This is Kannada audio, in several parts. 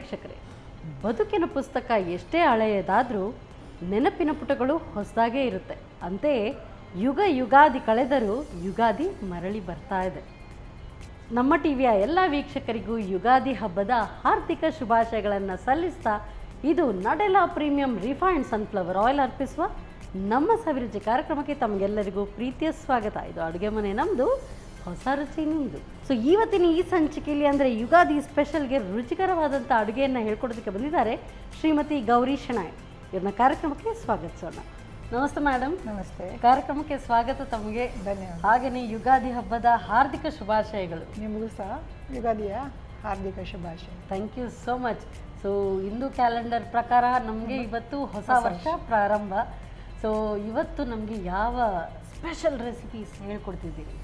ವೀಕ್ಷಕರೇ, ಬದುಕಿನ ಪುಸ್ತಕ ಎಷ್ಟೇ ಹಳೆಯದಾದರೂ ನೆನಪಿನ ಪುಟಗಳು ಹೊಸದಾಗೇ ಇರುತ್ತೆ. ಅಂತೆಯೇ ಯುಗ ಯುಗಾದಿ ಕಳೆದರೂ ಯುಗಾದಿ ಮರಳಿ ಬರ್ತಾ ಇದೆ. ನಮ್ಮ ಟಿವಿಯ ಎಲ್ಲ ವೀಕ್ಷಕರಿಗೂ ಯುಗಾದಿ ಹಬ್ಬದ ಹಾರ್ದಿಕ ಶುಭಾಶಯಗಳನ್ನು ಸಲ್ಲಿಸ್ತಾ ಇದು ನಡೆಲಾ ಪ್ರೀಮಿಯಂ ರಿಫೈನ್ಡ್ ಸನ್ಫ್ಲವರ್ ಆಯಿಲ್ ಅರ್ಪಿಸುವ ನಮ್ಮ ಸವಿರುಚಿ ಕಾರ್ಯಕ್ರಮಕ್ಕೆ ತಮಗೆಲ್ಲರಿಗೂ ಪ್ರೀತಿಯ ಸ್ವಾಗತ. ಇದು ಅಡುಗೆ ಮನೆ ನಮ್ಮದು, ಹೊಸ ರುಚಿ ನಿಮ್ಮದು. ಸೊ ಇವತ್ತಿನ ಈ ಸಂಚಿಕೆಯಲ್ಲಿ ಅಂದರೆ ಯುಗಾದಿ ಸ್ಪೆಷಲ್ಗೆ ರುಚಿಕರವಾದಂಥ ಅಡುಗೆಯನ್ನು ಹೇಳ್ಕೊಡೋದಕ್ಕೆ ಬಂದಿದ್ದಾರೆ ಶ್ರೀಮತಿ ಗೌರಿ ಶೆಣಾಯ್. ಇವ್ರನ್ನ ಕಾರ್ಯಕ್ರಮಕ್ಕೆ ಸ್ವಾಗತಿಸೋಣ. ನಮಸ್ತೆ ಮೇಡಮ್. ನಮಸ್ತೆ. ಕಾರ್ಯಕ್ರಮಕ್ಕೆ ಸ್ವಾಗತ ತಮಗೆ. ಧನ್ಯವಾದ. ಹಾಗೆಯೇ ಯುಗಾದಿ ಹಬ್ಬದ ಹಾರ್ದಿಕ ಶುಭಾಶಯಗಳು. ನಿಮಗೂ ಸಹ ಯುಗಾದಿಯ ಹಾರ್ದಿಕ ಶುಭಾಶಯ. Thank you so much. So Hindu calendar ಪ್ರಕಾರ ನಮಗೆ ಇವತ್ತು ಹೊಸ ವರ್ಷ ಪ್ರಾರಂಭ. ಸೊ ಇವತ್ತು ನಮಗೆ ಯಾವ ಸ್ಪೆಷಲ್ ರೆಸಿಪೀಸ್ ಹೇಳ್ಕೊಡ್ತಿದ್ದೀರಿ?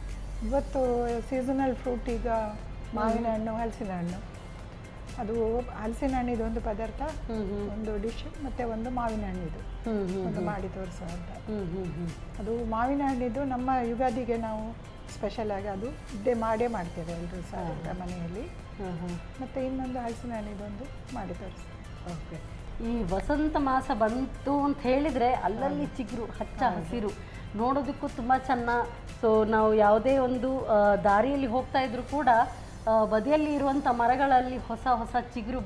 ಇವತ್ತು ಸೀಸನಲ್ ಫ್ರೂಟ್ ಈಗ ಮಾವಿನ ಹಣ್ಣು, ಹಲಸಿನ ಹಣ್ಣು. ಅದು ಹಲಸಿನ ಹಣ್ಣಿದು ಒಂದು ಪದಾರ್ಥ, ಒಂದು ಡಿಶ್, ಮತ್ತು ಒಂದು ಮಾವಿನ ಹಣ್ಣಿದು ಒಂದು ಮಾಡಿ ತೋರಿಸುವಂಥ. ಅದು ಮಾವಿನ ಹಣ್ಣಿದ್ದು ನಮ್ಮ ಯುಗಾದಿಗೆ ನಾವು ಸ್ಪೆಷಲ್ ಆಗಿ ಅದು ಮಾಡೇ ಮಾಡ್ತೇವೆ ಎಲ್ಲರೂ ಸಹ ಮನೆಯಲ್ಲಿ. ಮತ್ತು ಇನ್ನೊಂದು ಹಲಸಿನ ಹಣ್ಣಿದೊಂದು ಮಾಡಿ ತೋರಿಸ್ತೇವೆ. ಓಕೆ. ಈ ವಸಂತ ಮಾಸ ಬಂತು ಅಂತ ಹೇಳಿದರೆ ಅಲ್ಲಲ್ಲಿ ಚಿಗುರು, ಹಚ್ಚ ಹಸಿರು, ನೋಡೋದಕ್ಕೂ ತುಂಬ ಚೆನ್ನ. ಸೊ ನಾವು ಯಾವುದೇ ಒಂದು ದಾರಿಯಲ್ಲಿ ಹೋಗ್ತಾ ಇದ್ರೂ ಕೂಡ ಬದಿಯಲ್ಲಿ ಇರುವಂಥ ಮರಗಳಲ್ಲಿ ಹೊಸ ಹೊಸ ಚಿಗುರು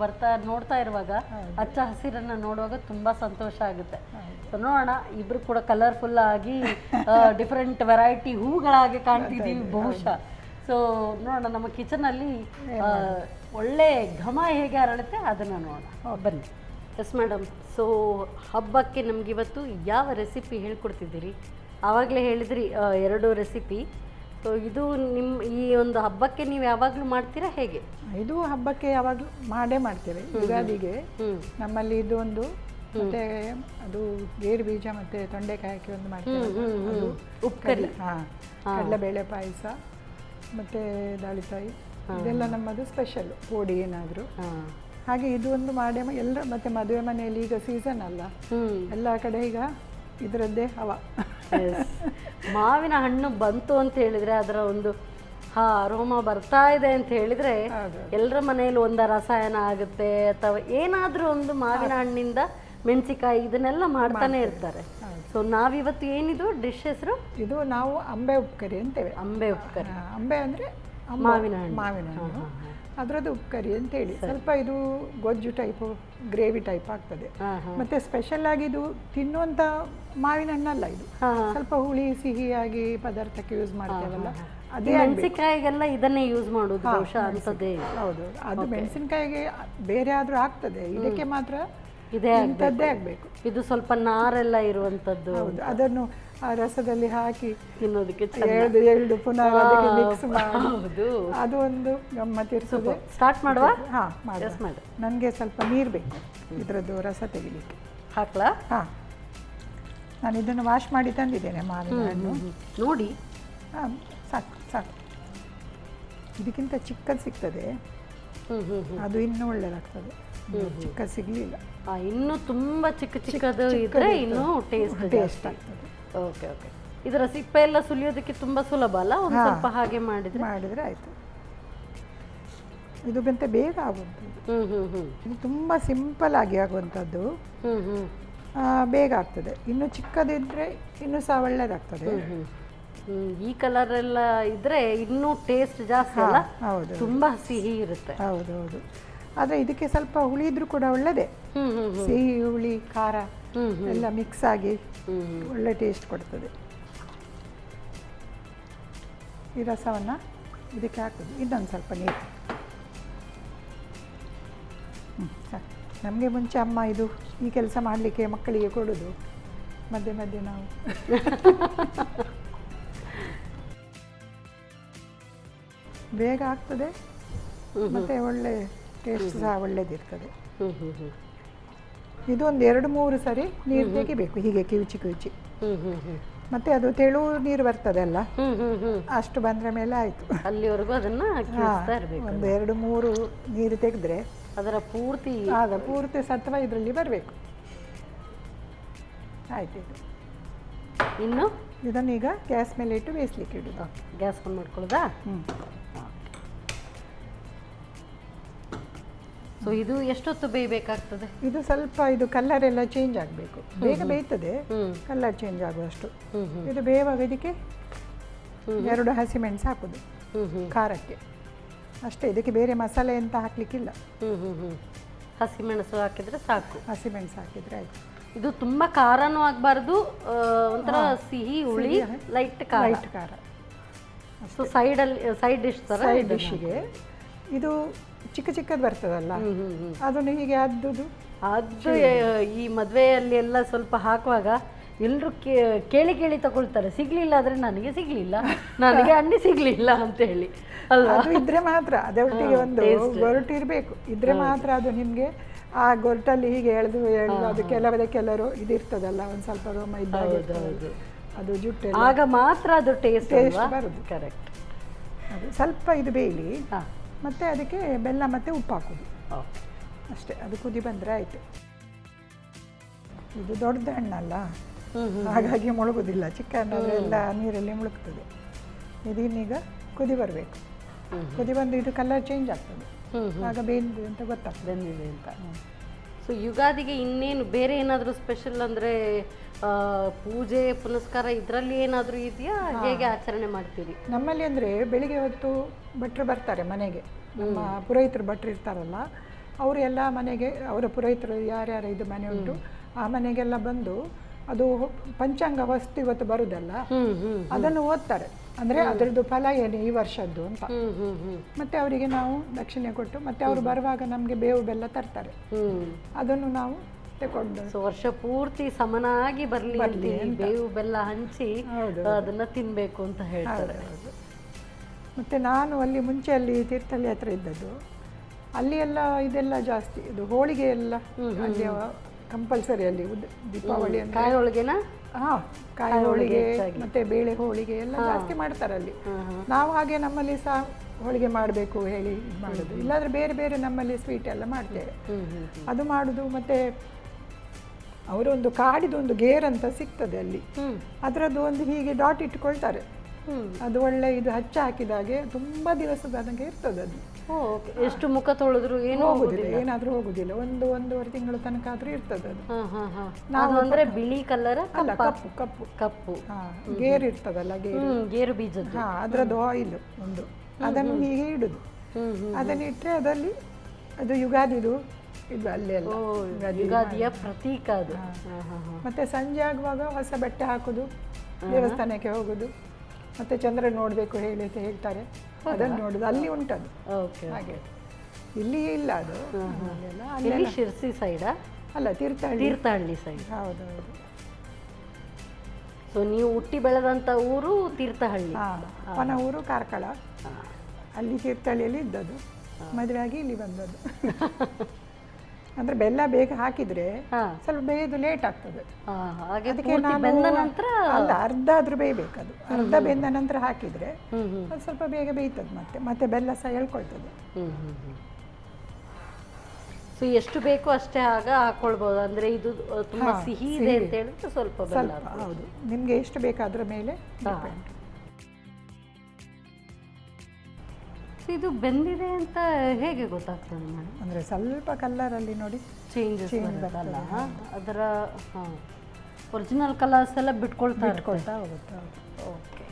ನೋಡ್ತಾ ಇರುವಾಗ ಹಚ್ಚ ಹಸಿರನ್ನು ನೋಡುವಾಗ ತುಂಬ ಸಂತೋಷ ಆಗುತ್ತೆ. ಸೊ ನೋಡೋಣ, ಇಬ್ಬರು ಕೂಡ ಕಲರ್ಫುಲ್ ಆಗಿ ಡಿಫ್ರೆಂಟ್ ವೆರೈಟಿ ಹೂಗಳಾಗಿ ಕಾಣ್ತಿದ್ದೀವಿ ಬಹುಶಃ. ಸೊ ನೋಡೋಣ, ನಮ್ಮ ಕಿಚನಲ್ಲಿ ಒಳ್ಳೆ ಘಮ ಹೇಗೆ ಅರಳುತ್ತೆ ಅದನ್ನು ನೋಡೋಣ, ಬನ್ನಿ. Yes madam. ಸೊ ಹಬ್ಬಕ್ಕೆ ನಮಗಿವತ್ತು ಯಾವ ರೆಸಿಪಿ ಹೇಳ್ಕೊಡ್ತಿದ್ದೀರಿ? ಆವಾಗಲೇ ಹೇಳಿದ್ರಿ 2 ರೆಸಿಪಿ. ಸೊ ಇದು ನಿಮ್ಮ ಈ ಒಂದು ಹಬ್ಬಕ್ಕೆ ನೀವು ಯಾವಾಗಲೂ ಮಾಡ್ತೀರಾ ಹೇಗೆ? ಇದು ಹಬ್ಬಕ್ಕೆ ಯಾವಾಗಲೂ ಮಾಡೇ ಮಾಡ್ತೇವೆ. ಯುಗಾದಿಗೆ ನಮ್ಮಲ್ಲಿ ಇದು ಒಂದು, ಮತ್ತೆ ಅದು ಗೇರು ಬೀಜ ಮತ್ತು ತೊಂಡೆಕಾಯಿ ಹಾಕಿ ಒಂದು ಮಾಡ್ತೇವೆ, ಅದು ಉಪ್ಪುಕರಿ. ಕಡಲೆಬೇಳೆ ಪಾಯಸ ಮತ್ತು ದಾಳಿಕಾಯಿ, ಇದೆಲ್ಲ ನಮ್ಮದು ಸ್ಪೆಷಲ್ ಪೋಡಿ ಏನಾದರೂ. ಹಾಗೆ ಇದು ಒಂದು ಮಾಡೇ ಎಲ್ಲ. ಮತ್ತು ಮದುವೆ ಮನೆಯಲ್ಲಿ ಈಗ ಸೀಸನ್ ಅಲ್ಲ, ಎಲ್ಲ ಕಡೆ ಈಗ ಇದರದ್ದೇ ಹವ. ಮಾವಿನ ಹಣ್ಣು ಬಂತು ಅಂತ ಹೇಳಿದರೆ ಅದರ ಒಂದು ಅರೋಮ ಬರ್ತಾ ಇದೆ ಅಂತ ಹೇಳಿದರೆ ಎಲ್ಲರ ಮನೆಯಲ್ಲಿ ಒಂದು ರಸಾಯನ ಆಗುತ್ತೆ, ಅಥವಾ ಏನಾದರೂ ಒಂದು ಮಾವಿನ ಹಣ್ಣಿಂದ ಮೆಣಸಿಕಾಯಿ ಇದನ್ನೆಲ್ಲ ಮಾಡ್ತಾನೆ ಇರ್ತಾರೆ. ಸೊ ನಾವಿವತ್ತು ಏನಿದು ಡಿಶ್ ಹೆಸರು? ಇದು ನಾವು ಅಂಬೆ ಉಪ್ಪುಕರಿ ಅಂತೇವೆ. ಅಂಬೆ ಉಪ್ಪುಕರಿ. ಅಂಬೆ ಅಂದರೆ ಮಾವಿನ ಹಣ್ಣು, ಅದರದ್ದು ಉಪ್ಪುಕರಿ ಅಂತೇಳಿ. ಸ್ವಲ್ಪ ಇದು ಗೊಜ್ಜು ಟೈಪು, ಗ್ರೇವಿ ಟೈಪ್ ಆಗ್ತದೆ. ಮತ್ತೆ ಸ್ಪೆಷಲ್ ಆಗಿ ಇದು ತಿನ್ನುವಂಥ ಮಾವಿನ ಹಣ್ಣಲ್ಲ, ಇದು ಸ್ವಲ್ಪ ಹುಳಿ ಸಿಹಿಯಾಗಿ ಪದಾರ್ಥಕ್ಕೆ ಯೂಸ್ ಮಾಡ್ತೇವಲ್ಲ, ಅದೇ. ಮೆಣಸಿನಕಾಯಿಗೆಲ್ಲ ಇದನ್ನೇ ಯೂಸ್ ಮಾಡೋದು ಬಹುಶಃ ಅಂತದ್ದೇ. ಹೌದು, ಅದು ಮೆಣಸಿನಕಾಯಿಗೆ ಬೇರೆ ಆದರೂ ಆಗ್ತದೆ, ಇದಕ್ಕೆ ಮಾತ್ರ ಇದೇ ಇಂಥದ್ದೇ ಆಗಬೇಕು. ಇದು ಸ್ವಲ್ಪ ನಾರೆಲ್ಲ ಇರುವಂಥದ್ದು. ಹೌದು, ಅದನ್ನು ಆ ರಸದಲ್ಲಿ ಹಾಕಿ ತಿನ್ನೋದಕ್ಕೆ ಎಳ್ದು ಪುನಃ ಅದಕ್ಕೆ ಮಿಕ್ಸ್ ಮಾಡಿ, ಅದು ಒಂದು ಗಮ್ಮತ್ತಿರ್ತದೆ. ಸ್ಟಾರ್ಟ್ ಮಾಡುವ? ಹಾಂ, ಮಾಡಿ. ನನಗೆ ಸ್ವಲ್ಪ ನೀರು ಬೇಕು ಇದರದ್ದು ರಸ ತೆಗಿಲಿಕ್ಕೆ. ಹಾಕ್ಲಾ? ಹಾಂ, ನಾನು ಇದನ್ನು ವಾಶ್ ಮಾಡಿ ತಂದಿದ್ದೇನೆ ಮಾವಿನ ಹಣ್ಣು. ನೋಡಿ. ಹಾಂ, ಸಾಕು ಸಾಕು. ಇದಕ್ಕಿಂತ ಚಿಕ್ಕದು ಸಿಗ್ತದೆ, ಅದು ಇನ್ನೂ ಒಳ್ಳೆಯದಾಗ್ತದೆ. ಚಿಕ್ಕದು ಸಿಗಲಿಲ್ಲ, ಇನ್ನೂ ತುಂಬ ಚಿಕ್ಕದು ಇದ್ರೆ ಇನ್ನೂ ಟೇಸ್ಟ್ ಆಗ್ತದೆ. Okay okay. ಇದರ ಸಿಪ್ಪೆ ಎಲ್ಲ ಸುಲಿಯೋದಕ್ಕೆ ತುಂಬ ಸುಲಭ ಅಲ್ಲ? ಒಂದು ಸ್ವಲ್ಪ ಹಾಗೆ ಮಾಡಿದರೆ ಆಯಿತು. ಇದು ಬಂತೆ ಬೇಗ ಆಗುವಂಥದ್ದು. ಇದು ತುಂಬ ಸಿಂಪಲ್ ಆಗಿ ಆಗುವಂಥದ್ದು, ಬೇಗ ಆಗ್ತದೆ. ಇನ್ನು ಚಿಕ್ಕದಿದ್ರೆ ಇನ್ನೂ ಸಹ ಒಳ್ಳೆಯದಾಗ್ತದೆ. ಈ ಕಲರ್ ಎಲ್ಲ ಇದ್ರೆ ಇನ್ನೂ ಟೇಸ್ಟ್ ಜಾಸ್ತಿ ಅಲ್ಲ? ಹೌದು, ತುಂಬ ಸಿಹಿ ಇರುತ್ತೆ. ಹೌದು ಹೌದು. ಆದರೆ ಇದಕ್ಕೆ ಸ್ವಲ್ಪ ಹುಳಿ ಇದ್ರೂ ಕೂಡ ಒಳ್ಳೆಯದೇ. ಸಿಹಿ, ಹುಳಿ, ಖಾರ ಎಲ್ಲ ಮಿಕ್ಸ್ ಆಗಿ ಒಳ್ಳೆ ಟೇಸ್ಟ್ ಕೊಡ್ತದೆ. ಈ ರಸವನ್ನು ಇದಕ್ಕೆ ಹಾಕೋದು. ಇನ್ನೊಂದು ಸ್ವಲ್ಪ ನೀರು. ಸಾಕು. ನಮಗೆ ಮುಂಚೆ ಅಮ್ಮ ಇದು ಈ ಕೆಲಸ ಮಾಡಲಿಕ್ಕೆ ಮಕ್ಕಳಿಗೆ ಕೊಡೋದು, ಮಧ್ಯೆ ಮಧ್ಯೆ ನಾವು. ಬೇಗ ಆಗ್ತದೆ ಮತ್ತು ಒಳ್ಳೆ ಟೇಸ್ಟ್ ಸಹ ಒಳ್ಳೆದಿರ್ತದೆ. ಇದು ಒಂದು 2-3 ಸರಿ ನೀರು ತೆಗಿಬೇಕು, ಹೀಗೆ ಕಿವುಚಿ. ಮತ್ತೆ ಅದು ತೆಳು ನೀರು ಬರ್ತದೆ ಅಲ್ಲ, ಅಷ್ಟು ಬಂದ್ರ ಮೇಲೆ ಆಯ್ತು. ಅಲ್ಲಿವರೆಗೂ ಅದನ್ನ ಒಂದು 2-3 ನೀರು ತೆಗೆದ್ರೆ ಅದರ ಪೂರ್ತಿ ಸತ್ವ ಇದರಲ್ಲಿ ಬರಬೇಕು. ಆಯ್ತು. ಇದು ಇನ್ನು ಇದನ್ನೀಗ ಗ್ಯಾಸ್ ಮೇಲೆ ಇಟ್ಟು ಬೇಯಿಸ್ಲಿಕ್ಕೆ ಇಡುದು. Gas on ಮಾಡ್ಕೊಳ್ಳೋದಾ? ಸೊ ಇದು ಎಷ್ಟೊತ್ತು ಬೇಯಬೇಕಾಗ್ತದೆ? ಇದು ಸ್ವಲ್ಪ ಇದು ಕಲರ್ ಎಲ್ಲ ಚೇಂಜ್ ಆಗಬೇಕು, ಬೇಗ ಬೇಯ್ತದೆ, ಕಲರ್ ಚೇಂಜ್ ಆಗುವಷ್ಟು. ಇದು ಬೇಯುವಾಗ ಇದಕ್ಕೆ 2 ಹಸಿಮೆಣಸು ಹಾಕೋದು ಖಾರಕ್ಕೆ ಅಷ್ಟೇ, ಇದಕ್ಕೆ ಬೇರೆ ಮಸಾಲೆ ಅಂತ ಹಾಕ್ಲಿಕ್ಕಿಲ್ಲ. ಹಸಿಮೆಣಸು ಹಾಕಿದ್ರೆ ಸಾಕು. ಹಸಿಮೆಣಸು ಹಾಕಿದ್ರೆ ಆಯ್ತು. ಇದು ತುಂಬ ಖಾರನೂ ಆಗಬಾರ್ದು, ಒಂಥರ ಸಿಹಿ ಹುಳಿ, ಲೈಟ್ ಖಾರ. ಸೊ ಸೈಡ್ ಡಿಶ್ ಥರ. ಸೈಡ್ ಡಿಶ್ಶಿಗೆ ಇದು ಚಿಕ್ಕ ಚಿಕ್ಕದು ಬರ್ತದಲ್ಲ, ಅದನ್ನು ಹೀಗೆ ಅದ್ದುದು. ಅದು ಈ ಮದುವೆಯಲ್ಲಿ ಎಲ್ಲ ಸ್ವಲ್ಪ ಹಾಕುವಾಗ ಎಲ್ಲರೂ ಕೇಳಿ ಕೇಳಿ ತಗೊಳ್ತಾರೆ, ಸಿಗ್ಲಿಲ್ಲ ಆದರೆ ನನಗೆ ಸಿಗ್ಲಿಲ್ಲ, ನನಗೆ ಅಣ್ಣಿ ಸಿಗ್ಲಿಲ್ಲ ಅಂತ ಹೇಳಿ ಅಲ್ವಾ? ಅದು ಇದ್ರೆ ಮಾತ್ರ ಅದರೊಟ್ಟಿಗೆ ಒಂದು ಗೊರಟು ಇರಬೇಕು, ಇದ್ರೆ ಮಾತ್ರ ಅದು ನಿಮಗೆ ಆ ಗೊರಟಲ್ಲಿ ಹೀಗೆ ಎಳೆದು ಅದು ಕೆಲವರು ಇದಿರ್ತದಲ್ಲ, ಒಂದು ಸ್ವಲ್ಪ ರೋಮ ಇದ್ದಾಗ ಅದು ಜುಟ್ಟು ಆಗ ಮಾತ್ರ ಅದು ಟೇಸ್ಟ್ ಬರುದು. ಕರೆಕ್ಟ್. ಅದು ಸ್ವಲ್ಪ ಇದು ಬೇಯಲಿ, ಮತ್ತೆ ಅದಕ್ಕೆ ಬೆಲ್ಲ ಮತ್ತು ಉಪ್ಪು ಹಾಕೋದು ಅಷ್ಟೇ. ಅದು ಕುದಿ ಬಂದರೆ ಆಯಿತು. ಇದು ದೊಡ್ಡ ಹಣ್ಣಲ್ಲ, ಹಾಗಾಗಿ ಮುಳುಗುದಿಲ್ಲ. ಚಿಕ್ಕ ಹಣ್ಣಾದರೆ ಎಲ್ಲ ನೀರಲ್ಲಿ ಮುಳುಗ್ತದೆ. ಇದೀನೀಗ ಕುದಿ ಬರಬೇಕು. ಕುದಿ ಬಂದು ಇದು ಕಲರ್ ಚೇಂಜ್ ಆಗ್ತದೆ, ಆಗ ಬೇಯ್ದು ಅಂತ ಗೊತ್ತಾಗ್ತದೆ ಬೆಂದಿದೆ ಅಂತ. ಸೊ ಯುಗಾದಿಗೆ ಇನ್ನೇನು ಬೇರೆ ಏನಾದರೂ ಸ್ಪೆಷಲ್ ಅಂದರೆ ಪೂಜೆ ಪುನಸ್ಕಾರ ಇದರಲ್ಲಿ ಏನಾದರೂ ಇದೆಯಾ? ಹೇಗೆ ಆಚರಣೆ ಮಾಡ್ತೀರಿ? ನಮ್ಮಲ್ಲಿ ಅಂದರೆ ಬೆಳಿಗ್ಗೆ ಹೊತ್ತು ಭಟ್ರು ಬರ್ತಾರೆ ಮನೆಗೆ, ನಮ್ಮ ಪುರೋಹಿತರು ಭಟ್ರು ಇರ್ತಾರಲ್ಲ, ಅವರು ಎಲ್ಲ ಮನೆಗೆ, ಅವರ ಪುರೋಹಿತರು ಯಾರ್ಯಾರು ಇದು ಮನೆ ಉಂಟು ಆ ಮನೆಗೆಲ್ಲ ಬಂದು ಅದು ಪಂಚಾಂಗ ಹೊಸ್ತು ಇವತ್ತು ಬರುದಲ್ಲ, ಅದನ್ನು ಓದ್ತಾರೆ. ಅಂದರೆ ಅದರದ್ದು ಫಲ ಏನು ಈ ವರ್ಷದ್ದು ಅಂತ. ಮತ್ತೆ ಅವರಿಗೆ ನಾವು ದಕ್ಷಿಣೆ ಕೊಟ್ಟು ಮತ್ತೆ ಅವರು ಬರುವಾಗ ನಮಗೆ ಬೇವು ಬೆಲ್ಲ ತರ್ತಾರೆ, ಅದನ್ನು ನಾವು ತಗೊಂಡು ಸೊ ವರ್ಷ ಪೂರ್ತಿ ಸಮನಾಗಿ ಬರಲಿ, ಬೇವು ಬೆಲ್ಲ ಹಂಚಿ ಅದನ್ನ ತಿನ್ಬೇಕು ಅಂತ ಹೇಳ್ತಾರೆ. ಮತ್ತೆ ನಾನು ಅಲ್ಲಿ ಮುಂಚೆ ಅಲ್ಲಿ ತೀರ್ಥಹಳ್ಳಿ ಹತ್ರ ಇದ್ದದ್ದು, ಅಲ್ಲಿ ಎಲ್ಲ ಇದೆಲ್ಲ ಜಾಸ್ತಿ, ಇದು ಹೋಳಿಗೆ ಎಲ್ಲ ಅಲ್ಲಿ ಕಂಪಲ್ಸರಿ. ಅಲ್ಲಿ ದೀಪಾವಳಿ ಅಂದ್ರೆ ಕಾಯಿ ಹೋಳಿಗೆನಾ? ಕಾಯಿ ಹೋಳಿಗೆ ಮತ್ತೆ ಬೇಳೆ ಹೋಳಿಗೆ ಎಲ್ಲ ಜಾಸ್ತಿ ಮಾಡ್ತಾರೆ ಅಲ್ಲಿ. ನಾವು ಹಾಗೆ ನಮ್ಮಲ್ಲಿ ಸಹ ಹೋಳಿಗೆ ಮಾಡಬೇಕು ಹೇಳಿ ಮಾಡೋದು, ಇಲ್ಲಾಂದ್ರೆ ಬೇರೆ ಬೇರೆ ನಮ್ಮಲ್ಲಿ ಸ್ವೀಟ್ ಎಲ್ಲ ಮಾಡ್ತೇವೆ, ಅದು ಮಾಡೋದು. ಮತ್ತೆ ಅವರೊಂದು ಕಾಡಿದು ಒಂದು ಗೇರ್ ಅಂತ ಸಿಗ್ತದೆ ಅಲ್ಲಿ, ಅದರದ್ದು ಒಂದು ಹೀಗೆ ಡಾಟ್ ಇಟ್ಕೊಳ್ತಾರೆ. ಅದು ಒಳ್ಳೆ ಇದು ಹಚ್ಚ ಹಾಕಿದಾಗೆ ತುಂಬಾ ದಿವಸದ ನನಗೆ ಇರ್ತದೆ ಅದು. ಎಷ್ಟು ಮುಖ ತೊಳೆದ್ರು ಏನು ಹೋಗುದಿಲ್ಲ, ಏನಾದ್ರೂ ಹೋಗುದಿಲ್ಲ. ಒಂದೂವರೆ ತಿಂಗಳ ತನಕ ಆದ್ರೂ ಇರ್ತದೆ ಅದು. ನಾವು ಅಂದ್ರೆ ಬಿಳಿ ಕಲರ್ ಅಲ್ಲ, ಕಪ್ಪು ಕಪ್ಪು ಕಪ್ಪು ಗೇರ್ ಇರ್ತದಲ್ಲ, ಗೇರು ಬೀಜದ್ದು ಅದರದ್ದು ಆಯಿಲ್ ಒಂದು, ಅದನ್ನು ಹೀಗೆ ಇಡುದು. ಅದನ್ನ ಇಟ್ಟರೆ ಅದರಲ್ಲಿ ಅದು ಯುಗಾದಿದು ಇದು ಅಲ್ಲೇ ಅಲ್ಲ, ಯುಗಾದಿಯ ಪ್ರತೀಕ ಅದು. ಮತ್ತೆ ಸಂಜೆ ಆಗುವಾಗ ಹೊಸ ಬಟ್ಟೆ ಹಾಕೋದು, ದೇವಸ್ಥಾನಕ್ಕೆ ಹೋಗುದು, ಮತ್ತೆ ಚಂದ್ರ ನೋಡಬೇಕು ಹೇಳಿ ಅಂತ ಹೇಳ್ತಾರೆ, ಅದನ್ನು ನೋಡುದು. ಅಲ್ಲಿ ಉಂಟದು ಹಾಗೆ, ಇಲ್ಲಿ ಇಲ್ಲ ಅದು. ಅಲ್ಲಿ ಶಿರ್ಸಿ ಸೈಡಾ? ಅಲ್ಲ, ತೀರ್ಥಹಳ್ಳಿ ಸೈಡ್. ಹೌದೌದು. ಸೊ ನೀವು ಹುಟ್ಟಿ ಬೆಳೆದಂಥ ಊರು ತೀರ್ಥಹಳ್ಳಿ, ಅವನ ಊರು ಕಾರ್ಕಳ. ಅಲ್ಲಿ ತೀರ್ಥಹಳ್ಳಿಯಲ್ಲಿ ಇದ್ದದ್ದು, ಮದುವೆ ಆಗಿ ಇಲ್ಲಿ ಬಂದದ್ದು. ಅಂದ್ರೆ ಬೆಲ್ಲ ಬೇಗ ಹಾಕಿದ್ರೆ ಸ್ವಲ್ಪ ಬೇಯ್ದು ಲೇಟ್ ಆಗ್ತದೆ, ಅದಕ್ಕೆ ಅಲ್ಲ ಅರ್ಧ ಆದ್ರೂ ಬೇಯಬೇಕು. ಅದು ಅರ್ಧ ಬೆಂದ ನಂತರ ಹಾಕಿದ್ರೆ ಅದು ಸ್ವಲ್ಪ ಬೇಗ ಬೇಯ್ತದೆ, ಮತ್ತೆ ಬೆಲ್ಲ ಸಹ ಎಳ್ಕೊಳ್ತದೆ. ಸೊ ಎಷ್ಟು ಬೇಕು ಅಷ್ಟೇ ಆಗ ಹಾಕೊಳ್ಬಹುದು. ಅಂದ್ರೆ ಇದು ತುಂಬಾ ಸಿಹಿ ಇದೆ ಅಂತ ಹೇಳಿದ್ರೆ ಸ್ವಲ್ಪ ಬೆಲ್ಲ. ಹೌದು, ನಿಮ್ಗೆ ಎಷ್ಟು ಬೇಕಾದ್ರ ಮೇಲೆ ಡಿಪೆಂಡ್. ಇದು ಬೆಂದಿದೆ ಅಂತ ಹೇಗೆ ಗೊತ್ತಾಗ್ತದೆ ಮೇಡಮ್? ಅಂದರೆ ಸ್ವಲ್ಪ ಕಲರಲ್ಲಿ ನೋಡಿ ಚೇಂಜಸ್ ಬರ್ತಲ್ಲ, ಅದರ ಒರಿಜಿನಲ್ ಕಲರ್ಸ್ ಎಲ್ಲ ಬಿಟ್ಕೊಳ್ತಾ ಹೋಗುತ್ತೆ. ಓಕೆ,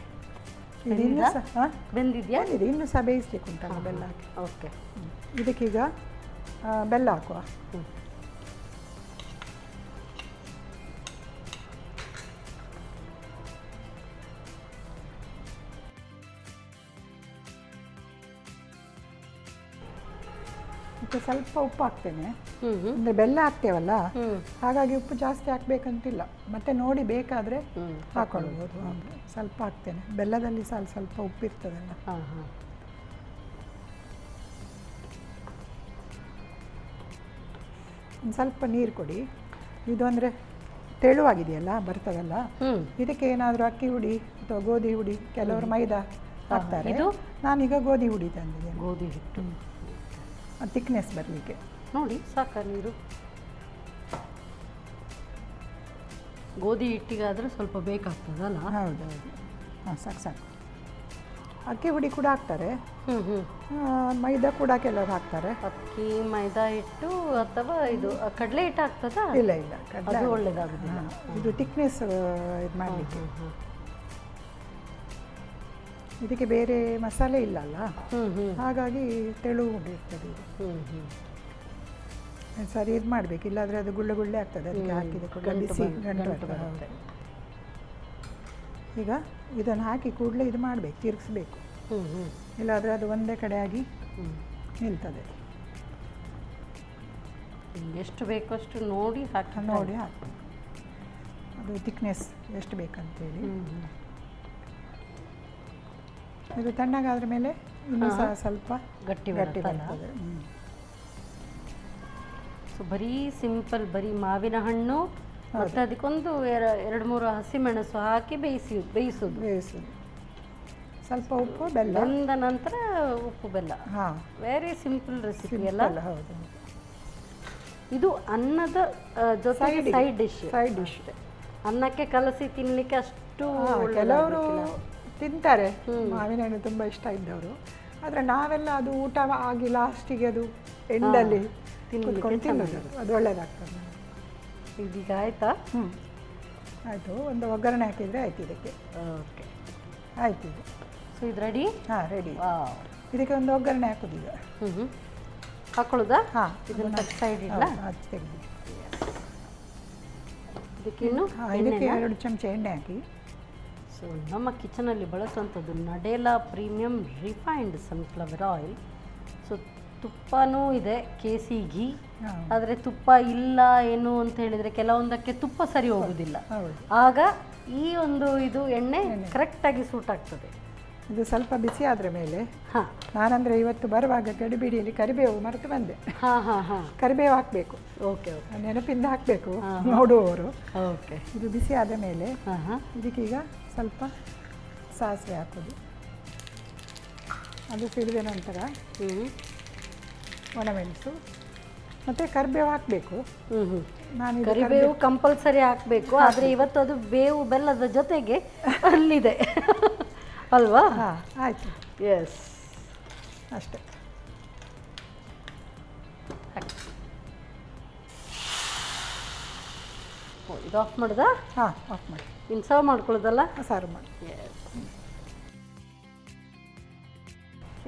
ಬೆಂದಿದೆಯಾ? ಇದು ಇನ್ನೂ ಸಹ ಬೇಯಿಸ್ಲಿಕ್ಕೆ ಉಂಟಲ್ಲ ಬೆಲ್ಲ ಹಾಕಿ. ಓಕೆ, ಇದಕ್ಕೀಗ ಬೆಲ್ಲ ಹಾಕುವ. ಮತ್ತೆ ಸ್ವಲ್ಪ ಉಪ್ಪು ಹಾಕ್ತೇನೆ, ಅಂದರೆ ಬೆಲ್ಲ ಹಾಕ್ತೇವಲ್ಲ ಹಾಗಾಗಿ ಉಪ್ಪು ಜಾಸ್ತಿ ಹಾಕ್ಬೇಕಂತಿಲ್ಲ, ಮತ್ತೆ ನೋಡಿ ಬೇಕಾದರೆ ಹಾಕೊಳ್ಬೋದು. ಸ್ವಲ್ಪ ಹಾಕ್ತೇನೆ, ಬೆಲ್ಲದಲ್ಲಿ ಸ್ವಲ್ಪ ಉಪ್ಪು ಇರ್ತದಲ್ಲ. ಒಂದು ಸ್ವಲ್ಪ ನೀರು ಕೊಡಿ. ಇದು ಅಂದರೆ ತೆಳುವಾಗಿದೆಯಲ್ಲ, ಬರ್ತದಲ್ಲ, ಇದಕ್ಕೆ ಏನಾದರೂ ಅಕ್ಕಿ ಹುಡಿ ಅಥವಾ ಗೋಧಿ ಹುಡಿ, ಕೆಲವರು ಮೈದಾ ಹಾಕ್ತಾರೆ. ನಾನೀಗ ಗೋಧಿ ಹುಡಿ ತಂದಿದ್ದೇನೆ, ಗೋಧಿ ಹಿಟ್ಟು, ಥಿಕ್ನೆಸ್ ಬರಲಿಕ್ಕೆ. ನೋಡಿ ಸಾಕ ನೀರು? ಗೋಧಿ ಹಿಟ್ಟಿಗಾದರೆ ಸ್ವಲ್ಪ ಬೇಕಾಗ್ತದಲ್ಲ? ಹೌದೌದು. ಸಾಕು ಸಾಕು. ಅಕ್ಕಿ ಹುಡಿ ಕೂಡ ಹಾಕ್ತಾರೆ, ಹ್ಮ್ ಮೈದಾ ಕೂಡ ಕೆಲವರು ಹಾಕ್ತಾರೆ. ಅಕ್ಕಿ ಮೈದಾ ಹಿಟ್ಟು ಅಥವಾ ಇದು ಕಡಲೆ ಹಿಟ್ಟು ಆಗ್ತದಾ? ಇಲ್ಲ ಇಲ್ಲ, ಕಡಲೆ ಅದು ಒಳ್ಳೇದಾಗುದಿಲ್ಲ. ಇದು ಥಿಕ್ನೆಸ್ ಇದು ಮಾಡಲಿಕ್ಕೆ. ಇದಕ್ಕೆ ಬೇರೆ ಮಸಾಲೆ ಇಲ್ಲಲ್ಲ, ಹಾಗಾಗಿ ತೆಳು ಇರ್ತದೆ ಇದು. ಸರಿ ಇದು ಮಾಡಬೇಕು, ಇಲ್ಲಾದರೆ ಅದು ಗುಳ್ಳೆ ಗುಳ್ಳೆ ಆಗ್ತದೆ. ಅದಕ್ಕೆ ಹಾಕಿದ ಕೂಡ ಬಿಸಿ ಗಂಟು ಬರುತ್ತೆ. ಈಗ ಇದನ್ನು ಹಾಕಿ ಕೂಡಲೇ ಇದು ಮಾಡಬೇಕು, ತಿರುಗಿಸ್ಬೇಕು, ಇಲ್ಲಾದರೆ ಅದು ಒಂದೇ ಕಡೆ ಆಗಿ ನಿಲ್ತದೆ. ಎಷ್ಟು ಬೇಕೋ ಅಷ್ಟು ನೋಡಿ ಹಾಕಿ ನೋಡಿ ಹಾಕಿ, ಅದು ಥಿಕ್ನೆಸ್ ಎಷ್ಟು ಬೇಕಂತೇಳಿ. ಇದು ತಣ್ಣಗಾದ್ರ ಮೇಲೆ ಇನ್ನೂ ಸ್ವಲ್ಪ ಗಟ್ಟಿ ಬರ್ತದೆ. ಸೊ ಬರೀ ಸಿಂಪಲ್, ಬರೀ ಮಾವಿನ ಹಣ್ಣು ಮತ್ತು ಅದಕ್ಕೊಂದು 2-3 ಹಸಿಮೆಣಸು ಹಾಕಿ ಬೇಯಿಸೋದು. ಸ್ವಲ್ಪ ಉಪ್ಪು ಬೆಲ್ಲ, ಬೆಂದ ನಂತರ ಉಪ್ಪು ಬೆಲ್ಲ. ವೆರಿ ಸಿಂಪಲ್ ರೆಸಿಪಿ ಅಲ್ಲ? ಹೌದು. ಇದು ಅನ್ನದ ಜೊತೆಗೆ ಸೈಡ್ ಡಿಶ್. ಅನ್ನಕ್ಕೆ ಕಲಸಿ ತಿನ್ಲಿಕ್ಕೆ ಅಷ್ಟು ಕೆಲವರು ತಿಂತಾರೆ, ಮಾವಿನ ಹಣ್ಣು ತುಂಬ ಇಷ್ಟ ಇದ್ದವರು. ಆದರೆ ನಾವೆಲ್ಲ ಅದು ಊಟ ಆಗಿ ಲಾಸ್ಟಿಗೆ ಅದು ಎಂಡಲ್ಲಿ ಕುತ್ಕೊಂಡು ತಿನ್ನೋದು, ಅದು ಒಳ್ಳೇದಾಗ್ತದೆ. ಇದೀಗ ಆಯ್ತಾ? ಆಯಿತು. ಒಂದು ಒಗ್ಗರಣೆ ಹಾಕಿದರೆ ಆಯ್ತು ಇದಕ್ಕೆ. ಓಕೆ, ಆಯ್ತು ಇದು. ಸೊ ಇದು ರೆಡಿ? ರೆಡಿ. ಇದಕ್ಕೆ ಒಂದು ಒಗ್ಗರಣೆ ಹಾಕೋದು ಈಗ. ಹಾಕೊಳ್ಳೋದಾ? ಇದನ್ನು ಸೈಡ್ ಇಲ್ಲ, ತೆಗೆದು ಇದಕ್ಕೆ ಇನ್ನು ಇದಕ್ಕೆ 2 ಚಮಚ ಎಣ್ಣೆ ಹಾಕಿ. ಸೊ ನಮ್ಮ ಕಿಚನಲ್ಲಿ ಬಳಸುವಂಥದ್ದು ನಡೇಲಾ premium refined sunflower oil. So ತುಪ್ಪನೂ ಇದೆ, ಕೇಸಿ ಘೀ. ಆದರೆ ತುಪ್ಪ ಇಲ್ಲ ಏನು ಅಂತ ಹೇಳಿದರೆ ಕೆಲವೊಂದಕ್ಕೆ ತುಪ್ಪ ಸರಿ ಹೋಗೋದಿಲ್ಲ, ಆಗ ಈ ಒಂದು ಇದು ಎಣ್ಣೆ ಕರೆಕ್ಟಾಗಿ ಸೂಟ್ ಆಗ್ತದೆ. ಇದು ಸ್ವಲ್ಪ ಬಿಸಿ ಆದ್ರ ಮೇಲೆ ನಾನಂದರೆ ಇವತ್ತು ಬರುವಾಗ ಗಡಿಬಿಡಿಯಲ್ಲಿ ಕರಿಬೇವು ಮರೆತು ಬಂದೆ. ಕರಿಬೇವು ಹಾಕಬೇಕು. ಓಕೆ, ನೆನಪಿಂದ ಹಾಕಬೇಕು ನೋಡುವವರು. ಓಕೆ, ಇದು ಬಿಸಿ ಆದ ಮೇಲೆ ಇದಕ್ಕೀಗ ಸ್ವಲ್ಪ ಸಾಸಿವೆ ಹಾಕೋದು. ಅದು ಸಿಡಿದ ನಂತರ ಒಣಮೆಣಸು ಮತ್ತು ಕರಿಬೇವು ಹಾಕಬೇಕು. ನಾನು ಕರಿಬೇವು ಕಂಪಲ್ಸರಿ ಹಾಕಬೇಕು, ಆದರೆ ಇವತ್ತು ಅದು ಬೇವು ಬೆಲ್ಲದ ಜೊತೆಗೆ ಅಲ್ಲಿದೆ ಅಲ್ವಾ? ಆಯಿತು. ಎಸ್, ಅಷ್ಟೇ. ಇದು ಆಫ್ ಮಾಡ್ದಾ? ಆಫ್ ಮಾಡಿ. ಇನ್ನು ಸರ್ವ್ ಮಾಡ್ಕೊಳ್ಳೋದಲ್ಲ? ಸರ್ವ್ ಮಾಡಿ.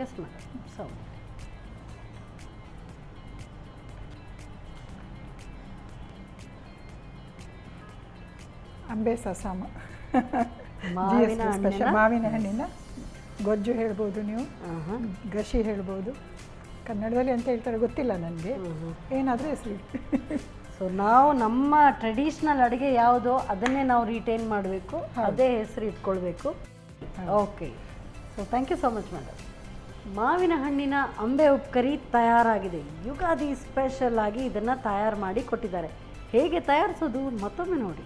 Yes madam, serve. ಅಂಬೆ ಸಸಾಮ, ಮಾವಿನ ಹಣ್ಣಿನ ಗೊಜ್ಜು ಹೇಳ್ಬೋದು, ನೀವು ಗಶಿ ಹೇಳ್ಬೋದು. ಕನ್ನಡದಲ್ಲಿ ಅಂತ ಹೇಳ್ತಾರೆ ಗೊತ್ತಿಲ್ಲ ನನಗೆ, ಏನಾದರೂ ಹೆಸರು. ಸೊ ನಾವು ನಮ್ಮ ಟ್ರೆಡಿಷ್ನಲ್ ಅಡುಗೆ ಯಾವುದೋ ಅದನ್ನೇ ನಾವು ರಿಟೈನ್ ಮಾಡಬೇಕು, ಅದೇ ಹೆಸರು ಇಟ್ಕೊಳ್ಬೇಕು. Okay, so thank you so much madam. ಮಾವಿನ ಹಣ್ಣಿನ ಅಂಬೆ ಉಪ್ಕರಿ ತಯಾರಾಗಿದೆ. ಯುಗಾದಿ ಸ್ಪೆಷಲ್ ಆಗಿ ಇದನ್ನು ತಯಾರು ಮಾಡಿ ಕೊಟ್ಟಿದ್ದಾರೆ. ಹೇಗೆ ತಯಾರಿಸೋದು ಮತ್ತೊಮ್ಮೆ ನೋಡಿ.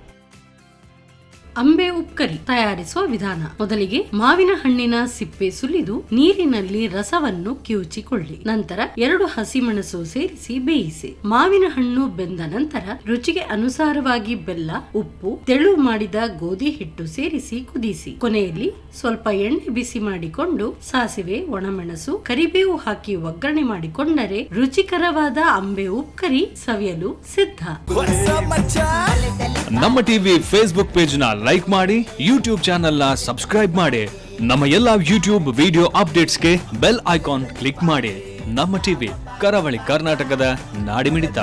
ಅಂಬೆ ಉಪ್ಕರಿ ತಯಾರಿಸುವ ವಿಧಾನ. ಮೊದಲಿಗೆ ಮಾವಿನ ಹಣ್ಣಿನ ಸಿಪ್ಪೆ ಸುಲಿದು ನೀರಿನಲ್ಲಿ ರಸವನ್ನು ಕಿವುಚಿಕೊಳ್ಳಿ. ನಂತರ 2 ಹಸಿಮೆಣಸು ಸೇರಿಸಿ ಬೇಯಿಸಿ. ಮಾವಿನ ಹಣ್ಣು ಬೆಂದ ನಂತರ ರುಚಿಗೆ ಅನುಸಾರವಾಗಿ ಬೆಲ್ಲ, ಉಪ್ಪು, ತೆಳು ಮಾಡಿದ ಗೋಧಿ ಹಿಟ್ಟು ಸೇರಿಸಿ ಕುದಿಸಿ. ಕೊನೆಯಲ್ಲಿ ಸ್ವಲ್ಪ ಎಣ್ಣೆ ಬಿಸಿ ಮಾಡಿಕೊಂಡು ಸಾಸಿವೆ, ಒಣಮೆಣಸು, ಕರಿಬೇವು ಹಾಕಿ ಒಗ್ಗರಣೆ ಮಾಡಿಕೊಂಡರೆ ರುಚಿಕರವಾದ ಅಂಬೆ ಉಪ್ಕರಿ ಸವಿಯಲು ಸಿದ್ಧ. ನಮ್ಮ ಟಿವಿ ಫೇಸ್ಬುಕ್ ಪೇಜ್ ನ ಲೈಕ್ ಮಾಡಿ, ಯೂಟ್ಯೂಬ್ ಚಾನೆಲ್ ನ ಸಬ್ಸ್ಕ್ರೈಬ್ ಮಾಡಿ. ನಮ್ಮ ಎಲ್ಲಾ ಯೂಟ್ಯೂಬ್ ವಿಡಿಯೋ ಅಪ್ಡೇಟ್ಸ್ಗೆ ಬೆಲ್ ಐಕಾನ್ ಕ್ಲಿಕ್ ಮಾಡಿ. ನಮ್ಮ ಟಿವಿ, ಕರಾವಳಿ ಕರ್ನಾಟಕದ ನಾಡಿಮಿಡಿತ.